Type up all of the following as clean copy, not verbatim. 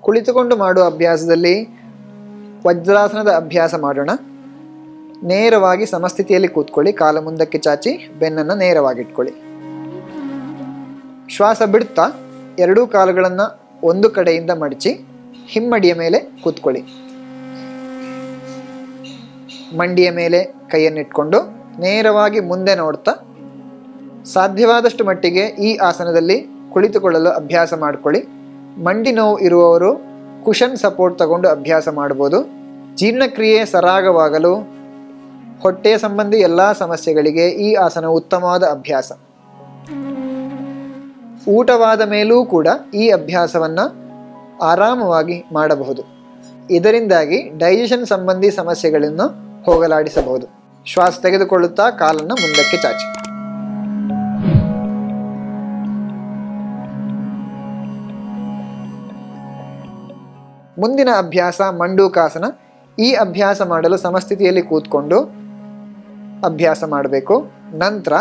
ಕುಳಿತುಕೊಂಡು ಮಾಡುವ ಅಭ್ಯಾಸದಲ್ಲಿ ವಜ್ರಾಸನದ ಅಭ್ಯಾಸ ಮಾಡೋಣ. ನೇರವಾಗಿ ಸಮಸ್ಥಿತಿಯಲ್ಲಿ ಕೂತ್ಕೊಳ್ಳಿ. ಕಾಲ ಮುಂದಕ್ಕೆ ಚಾಚಿ ಬೆನ್ನನ್ನು ನೇರವಾಗಿಟ್ಕೊಳ್ಳಿ. ಶ್ವಾಸ ಬಿಡ್ತಾ ಎರಡೂ ಕಾಲುಗಳನ್ನು ಒಂದು ಕಡೆಯಿಂದ ಮಡಚಿ ಹಿಮ್ಮಡಿಯ ಮೇಲೆ ಕೂತ್ಕೊಳ್ಳಿ. ಮಂಡಿಯ ಮೇಲೆ ಕೈಯನ್ನಿಟ್ಕೊಂಡು ನೇರವಾಗಿ ಮುಂದೆ ನೋಡ್ತಾ ಸಾಧ್ಯವಾದಷ್ಟು ಮಟ್ಟಿಗೆ ಈ ಆಸನದಲ್ಲಿ ಕುಳಿತುಕೊಳ್ಳಲು ಅಭ್ಯಾಸ ಮಾಡಿಕೊಳ್ಳಿ. ಮಂಡಿ ನೋವು ಇರುವವರು ಕುಷನ್ ಸಪೋರ್ಟ್ ತಗೊಂಡು ಅಭ್ಯಾಸ ಮಾಡ್ಬೋದು. ಜೀರ್ಣಕ್ರಿಯೆ ಸರಾಗವಾಗಲು ಹೊಟ್ಟೆಯ ಸಂಬಂಧಿ ಎಲ್ಲ ಸಮಸ್ಯೆಗಳಿಗೆ ಈ ಆಸನ ಉತ್ತಮವಾದ ಅಭ್ಯಾಸ. ಊಟವಾದ ಮೇಲೂ ಕೂಡ ಈ ಅಭ್ಯಾಸವನ್ನು ಆರಾಮವಾಗಿ ಮಾಡಬಹುದು. ಇದರಿಂದಾಗಿ ಡೈಜೆಷನ್ ಸಂಬಂಧಿ ಸಮಸ್ಯೆಗಳನ್ನು ಹೋಗಲಾಡಿಸಬಹುದು. ಶ್ವಾಸ ತೆಗೆದುಕೊಳ್ಳುತ್ತಾ ಕಾಲನ್ನು ಮುಂದಕ್ಕೆ ಚಾಚಿ. ಮುಂದಿನ ಅಭ್ಯಾಸ ಮಂಡೂಕಾಸನ. ಈ ಅಭ್ಯಾಸ ಮಾಡಲು ಸಮಸ್ಥಿತಿಯಲ್ಲಿ ಕೂತ್ಕೊಂಡು ಅಭ್ಯಾಸ ಮಾಡಬೇಕು. ನಂತರ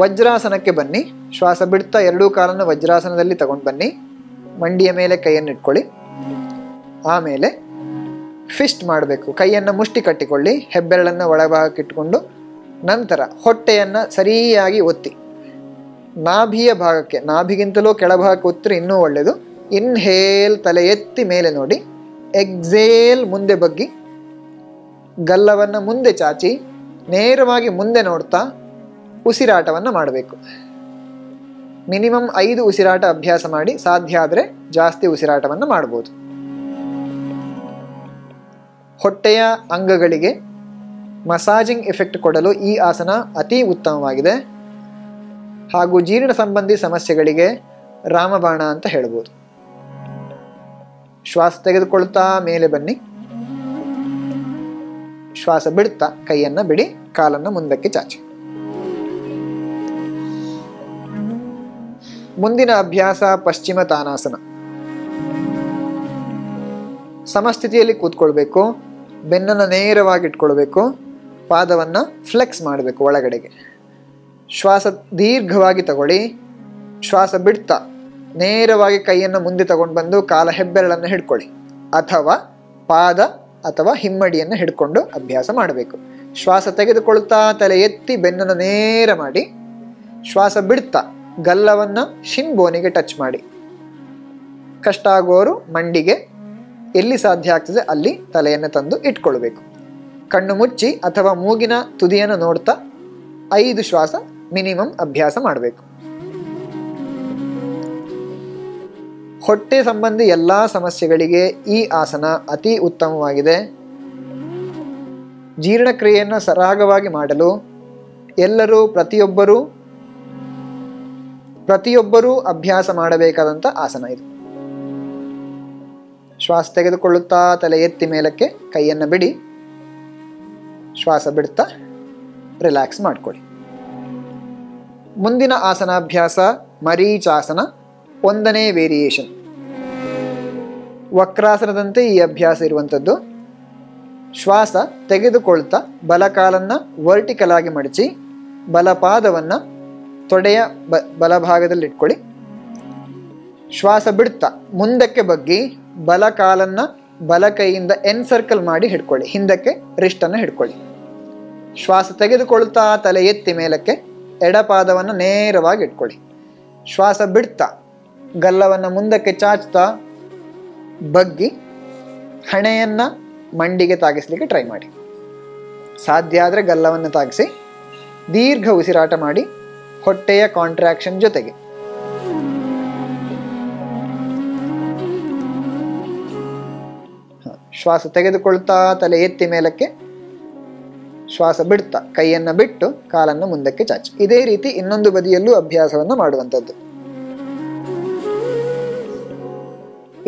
ವಜ್ರಾಸನಕ್ಕೆ ಬನ್ನಿ. ಶ್ವಾಸ ಬಿಡ್ತಾ ಎರಡೂ ಕಾಲನ್ನು ವಜ್ರಾಸನದಲ್ಲಿ ತಗೊಂಡು ಬನ್ನಿ. ಮಂಡಿಯ ಮೇಲೆ ಕೈಯನ್ನು ಇಟ್ಕೊಳ್ಳಿ. ಆಮೇಲೆ ಫಿಸ್ಟ್ ಮಾಡಬೇಕು. ಕೈಯನ್ನು ಮುಷ್ಟಿ ಕಟ್ಟಿಕೊಳ್ಳಿ. ಹೆಬ್ಬೆರಳನ್ನು ಒಳಭಾಗಕ್ಕೆ ಇಟ್ಕೊಂಡು ನಂತರ ಹೊಟ್ಟೆಯನ್ನು ಸರಿಯಾಗಿ ಒತ್ತಿ ನಾಭಿಯ ಭಾಗಕ್ಕೆ, ನಾಭಿಗಿಂತಲೂ ಕೆಳಭಾಗಕ್ಕೆ ಒತ್ತರೆ ಇನ್ನೂ ಒಳ್ಳೆಯದು. ಇನ್ಹೇಲ್ ತಲೆ ಎತ್ತಿ ಮೇಲೆ ನೋಡಿ. ಎಕ್ಸೇಲ್ ಮುಂದೆ ಬಗ್ಗಿ ಗಲ್ಲವನ್ನು ಮುಂದೆ ಚಾಚಿ ನೇರವಾಗಿ ಮುಂದೆ ನೋಡ್ತಾ ಉಸಿರಾಟವನ್ನು ಮಾಡಬೇಕು. ಮಿನಿಮಮ್ 5 ಉಸಿರಾಟ ಅಭ್ಯಾಸ ಮಾಡಿ. ಸಾಧ್ಯ ಆದರೆ ಜಾಸ್ತಿ ಉಸಿರಾಟವನ್ನು ಮಾಡ್ಬೋದು. ಹೊಟ್ಟೆಯ ಅಂಗಗಳಿಗೆ ಮಸಾಜಿಂಗ್ ಎಫೆಕ್ಟ್ ಕೊಡಲು ಈ ಆಸನ ಅತಿ ಉತ್ತಮವಾಗಿದೆ. ಹಾಗೂ ಜೀರ್ಣ ಸಂಬಂಧಿ ಸಮಸ್ಯೆಗಳಿಗೆ ರಾಮಬಾಣ ಅಂತ ಹೇಳ್ಬೋದು. ಶ್ವಾಸ ತೆಗೆದುಕೊಳ್ತಾ ಮೇಲೆ ಬನ್ನಿ. ಶ್ವಾಸ ಬಿಡ್ತಾ ಕೈಯನ್ನು ಬಿಡಿ. ಕಾಲನ್ನು ಮುಂದಕ್ಕೆ ಚಾಚಿ. ಮುಂದಿನ ಅಭ್ಯಾಸ ಪಶ್ಚಿಮ ತಾನಾಸನ. ಸಮಸ್ಥಿತಿಯಲ್ಲಿ ಕೂತ್ಕೊಳ್ಬೇಕು. ಬೆನ್ನನ್ನು ನೇರವಾಗಿ ಇಟ್ಕೊಳ್ಬೇಕು. ಪಾದವನ್ನು ಫ್ಲೆಕ್ಸ್ ಮಾಡಬೇಕು ಒಳಗಡೆಗೆ. ಶ್ವಾಸ ದೀರ್ಘವಾಗಿ ತಗೊಳ್ಳಿ. ಶ್ವಾಸ ಬಿಡ್ತಾ ನೇರವಾಗಿ ಕೈಯನ್ನು ಮುಂದೆ ತಗೊಂಡು ಬಂದು ಕಾಲ ಹೆಬ್ಬೆರಳನ್ನು ಹಿಡ್ಕೊಳ್ಳಿ, ಅಥವಾ ಪಾದ ಅಥವಾ ಹಿಮ್ಮಡಿಯನ್ನು ಹಿಡ್ಕೊಂಡು ಅಭ್ಯಾಸ ಮಾಡಬೇಕು. ಶ್ವಾಸ ತೆಗೆದುಕೊಳ್ತಾ ತಲೆ ಎತ್ತಿ ಬೆನ್ನನ್ನು ನೇರ ಮಾಡಿ. ಶ್ವಾಸ ಬಿಡ್ತಾ ಗಲ್ಲವನ್ನು ಶಿನ್ ಬೋನಿಗೆ ಟಚ್ ಮಾಡಿ. ಕಷ್ಟ ಆಗುವವರು ಮಂಡಿಗೆ ಎಲ್ಲಿ ಸಾಧ್ಯ ಆಗ್ತದೆ ಅಲ್ಲಿ ತಲೆಯನ್ನು ತಂದು ಇಟ್ಕೊಳ್ಬೇಕು. ಕಣ್ಣು ಮುಚ್ಚಿ ಅಥವಾ ಮೂಗಿನ ತುದಿಯನ್ನು ನೋಡ್ತಾ 5 ಶ್ವಾಸ ಮಿನಿಮಮ್ ಅಭ್ಯಾಸ ಮಾಡಬೇಕು. ಹೊಟ್ಟೆ ಸಂಬಂಧಿ ಎಲ್ಲ ಸಮಸ್ಯೆಗಳಿಗೆ ಈ ಆಸನ ಅತಿ ಉತ್ತಮವಾಗಿದೆ. ಜೀರ್ಣಕ್ರಿಯೆಯನ್ನು ಸರಾಗವಾಗಿ ಮಾಡಲು ಎಲ್ಲರೂ ಪ್ರತಿಯೊಬ್ಬರೂ ಅಭ್ಯಾಸ ಮಾಡಬೇಕಾದಂಥ ಆಸನ ಇದು. ಶ್ವಾಸ ತೆಗೆದುಕೊಳ್ಳುತ್ತಾ ತಲೆ ಎತ್ತಿ ಮೇಲಕ್ಕೆ, ಕೈಯನ್ನು ಬಿಡಿ. ಶ್ವಾಸ ಬಿಡ್ತಾ ರಿಲ್ಯಾಕ್ಸ್ ಮಾಡಿಕೊಳ್ಳಿ. ಮುಂದಿನ ಆಸನಾಭ್ಯಾಸ ಮರೀಚಾಸನ, 1ನೇ ವೇರಿಯೇಷನ್. ವಕ್ರಾಸನದಂತೆ ಈ ಅಭ್ಯಾಸ ಇರುವಂಥದ್ದು. ಶ್ವಾಸ ತೆಗೆದುಕೊಳ್ತಾ ಬಲಕಾಲನ್ನು ವರ್ಟಿಕಲ್ ಆಗಿ ಮಡಚಿ ಬಲಪಾದವನ್ನು ತೊಡೆಯ ಬಲಭಾಗದಲ್ಲಿ ಇಟ್ಕೊಳ್ಳಿ. ಶ್ವಾಸ ಬಿಡ್ತಾ ಮುಂದಕ್ಕೆ ಬಗ್ಗಿ ಬಲಕಾಲನ್ನು ಬಲಕೈಯಿಂದ ಎನ್ಸರ್ಕಲ್ ಮಾಡಿ ಹಿಡ್ಕೊಳ್ಳಿ. ಹಿಂದಕ್ಕೆ ರಿಸ್ಟನ್ನು ಹಿಡ್ಕೊಳ್ಳಿ. ಶ್ವಾಸ ತೆಗೆದುಕೊಳ್ತಾ ತಲೆ ಎತ್ತಿ ಮೇಲಕ್ಕೆ ಎಡಪಾದವನ್ನು ನೇರವಾಗಿ ಇಟ್ಕೊಳ್ಳಿ. ಶ್ವಾಸ ಬಿಡ್ತಾ ಗಲ್ಲವನ್ನು ಮುಂದಕ್ಕೆ ಚಾಚ್ತಾ ಬಗ್ಗಿ ಹಣೆಯನ್ನು ಮಂಡಿಗೆ ತಾಗಿಸ್ಲಿಕ್ಕೆ ಟ್ರೈ ಮಾಡಿ. ಸಾಧ್ಯ ಆದರೆ ಗಲ್ಲವನ್ನು ತಾಗಿಸಿ ದೀರ್ಘ ಉಸಿರಾಟ ಮಾಡಿ, ಹೊಟ್ಟೆಯ ಕಾಂಟ್ರಾಕ್ಷನ್ ಜೊತೆಗೆ. ಶ್ವಾಸ ತೆಗೆದುಕೊಳ್ತಾ ತಲೆ ಎತ್ತಿ ಮೇಲಕ್ಕೆ, ಶ್ವಾಸ ಬಿಡ್ತಾ ಕೈಯನ್ನು ಬಿಟ್ಟು ಕಾಲನ್ನು ಮುಂದಕ್ಕೆ ಚಾಚಿ. ಇದೇ ರೀತಿ ಇನ್ನೊಂದು ಬದಿಯಲ್ಲೂ ಅಭ್ಯಾಸವನ್ನು ಮಾಡುವಂಥದ್ದು.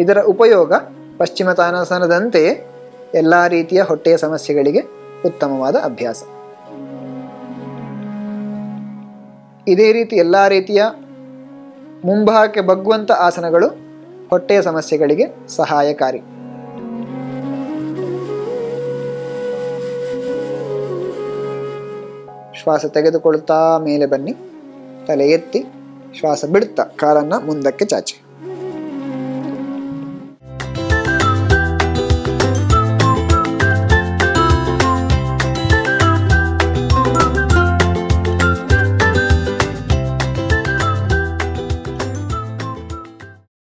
ಇದರ ಉಪಯೋಗ ಪಶ್ಚಿಮ ತಾನಾಸನದಂತೆಯೇ ಎಲ್ಲ ರೀತಿಯ ಹೊಟ್ಟೆಯ ಸಮಸ್ಯೆಗಳಿಗೆ ಉತ್ತಮವಾದ ಅಭ್ಯಾಸ. ಇದೇ ರೀತಿ ಎಲ್ಲ ರೀತಿಯ ಮುಂಭಾಗಕ್ಕೆ ಬಗ್ಗುವಂಥ ಆಸನಗಳು ಹೊಟ್ಟೆಯ ಸಮಸ್ಯೆಗಳಿಗೆ ಸಹಾಯಕಾರಿ. ಶ್ವಾಸ ತೆಗೆದುಕೊಳ್ತಾ ಮೇಲೆ ಬನ್ನಿ. ತಲೆ ಎತ್ತಿ ಶ್ವಾಸ ಬಿಡ್ತಾ ಕಾಲನ್ನು ಮುಂದಕ್ಕೆ ಚಾಚಿ.